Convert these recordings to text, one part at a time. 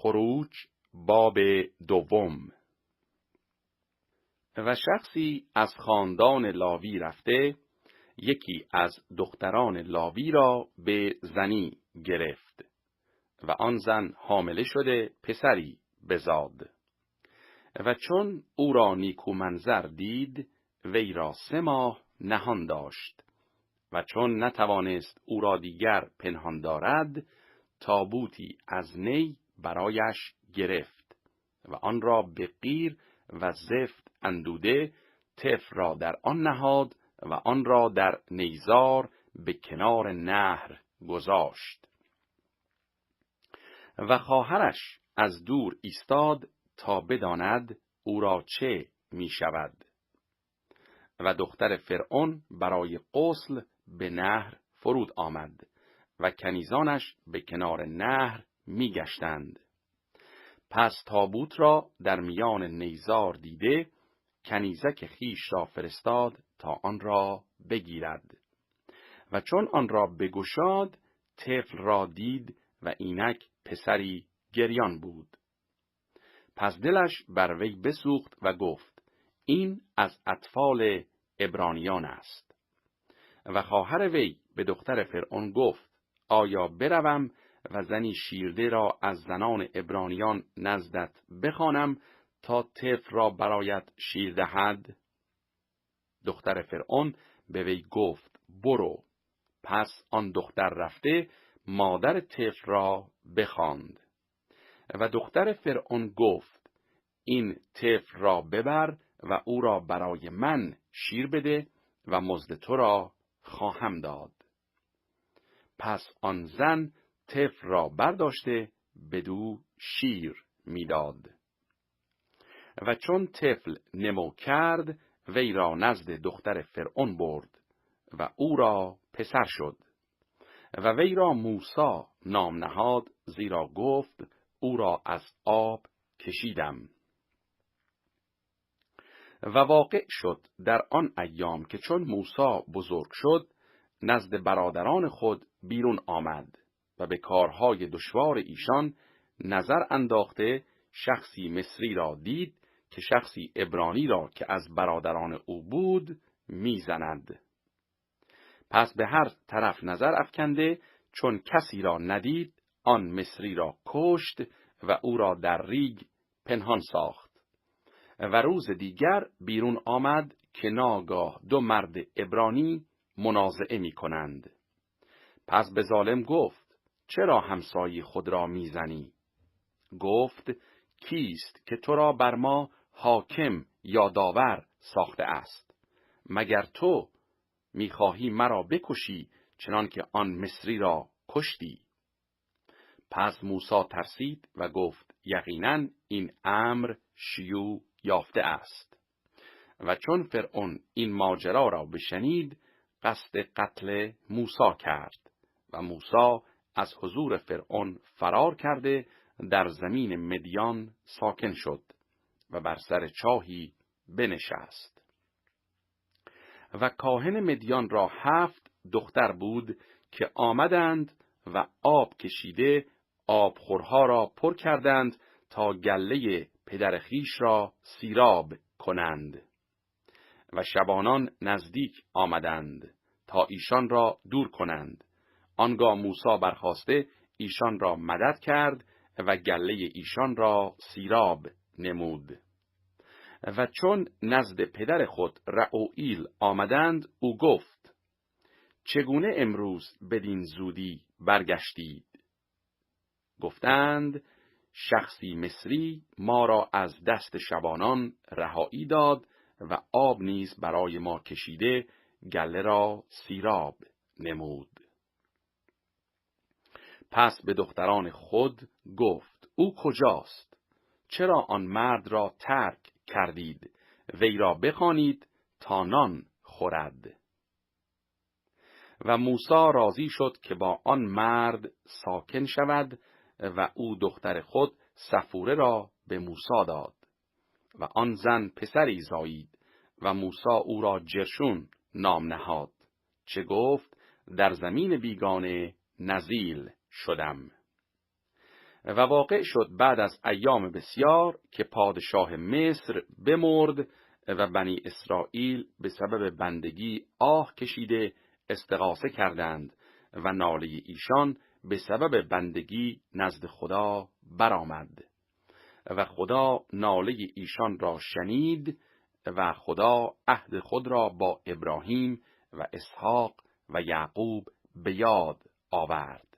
خروج باب 2. و شخصی از خاندان لاوی رفته یکی از دختران لاوی را به زنی گرفت و آن زن حامله شده پسری بزاد. و چون او را نیکو منظر دید وی را 3 ماه نهان داشت و چون نتوانست او را دیگر پنهان دارد تابوتی از نی برایش گرفت و آن را به قیر و زفت اندوده طفل را در آن نهاد و آن را در نیزار به کنار نهر گذاشت. و خواهرش از دور ایستاد تا بداند او را چه می شود. و دختر فرعون برای غسل به نهر فرود آمد و کنیزانش به کنار نهر می گشتند. پس تابوت را در میان نیزار دیده کنیزک خیش را فرستاد تا آن را بگیرد. و چون آن را بگشاد طفل را دید و اینک پسری گریان بود. پس دلش بر وی بسوخت و گفت این از اطفال عبرانیان است. و خواهر وی به دختر فرعون گفت آیا بروم و زنی شیرده را از زنان عبرانیان نزدت بخوانم تا طفل را برایت شیر دهد؟ دختر فرعون به وی گفت برو. پس آن دختر رفته مادر طفل را بخواند. و دختر فرعون گفت این طفل را ببر و او را برای من شیر بده و مزد تو را خواهم داد. پس آن زن طفل را برداشته بدو شیر میداد. و چون طفل نمو کرد وی را نزد دختر فرعون برد و او را پسر شد. و وی را موسی نام نهاد زیرا گفت او را از آب کشیدم. و واقع شد در آن ایام که چون موسی بزرگ شد نزد برادران خود بیرون آمد و به کارهای دشوار ایشان نظر انداخته شخصی مصری را دید که شخصی عبرانی را که از برادران او بود میزند. پس به هر طرف نظر افکنده چون کسی را ندید آن مصری را کشت و او را در ریگ پنهان ساخت. و روز دیگر بیرون آمد که ناگاه 2 مرد عبرانی منازعه می کنند. پس به ظالم گفت چرا همسایه خود را میزنی؟ گفت کیست که تو را بر ما حاکم یا داور ساخته است؟ مگر تو میخواهی مرا بکشی چنان که آن مصری را کشتی؟ پس موسی ترسید و گفت یقینا این امر شیوع یافته است. و چون فرعون این ماجرا را بشنید قصد قتل موسی کرد و موسی از حضور فرعون فرار کرده در زمین مدیان ساکن شد و بر سر چاهی بنشست. و کاهن مدیان را 7 دختر بود که آمدند و آب کشیده آبخورها را پر کردند تا گله پدر خیش را سیراب کنند. و شبانان نزدیک آمدند تا ایشان را دور کنند. آنگاه موسی برخاسته ایشان را مدد کرد و گله ایشان را سیراب نمود. و چون نزد پدر خود رعوئیل آمدند او گفت چگونه امروز بدین زودی برگشتید؟ گفتند شخصی مصری ما را از دست شبانان رهایی داد و آب نیز برای ما کشیده گله را سیراب نمود. پس به دختران خود گفت او کجاست؟ چرا آن مرد را ترک کردید؟ وی را بخوانید تا نان خورد. و موسی راضی شد که با آن مرد ساکن شود و او دختر خود صفوره را به موسی داد. و آن زن پسری زایید و موسی او را جرشون نام نهاد چه گفت در زمین بیگانه نزیل شدم. و واقع شد بعد از ایام بسیار که پادشاه مصر بمرد و بنی اسرائیل به سبب بندگی آه کشیده استغاثه کردند و ناله ایشان به سبب بندگی نزد خدا برآمد و خدا ناله ایشان را شنید و خدا عهد خود را با ابراهیم و اسحاق و یعقوب به یاد آورد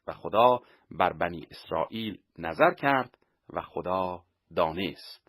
و خدا بر بنی اسرائیل نظر کرد و خدا دانست.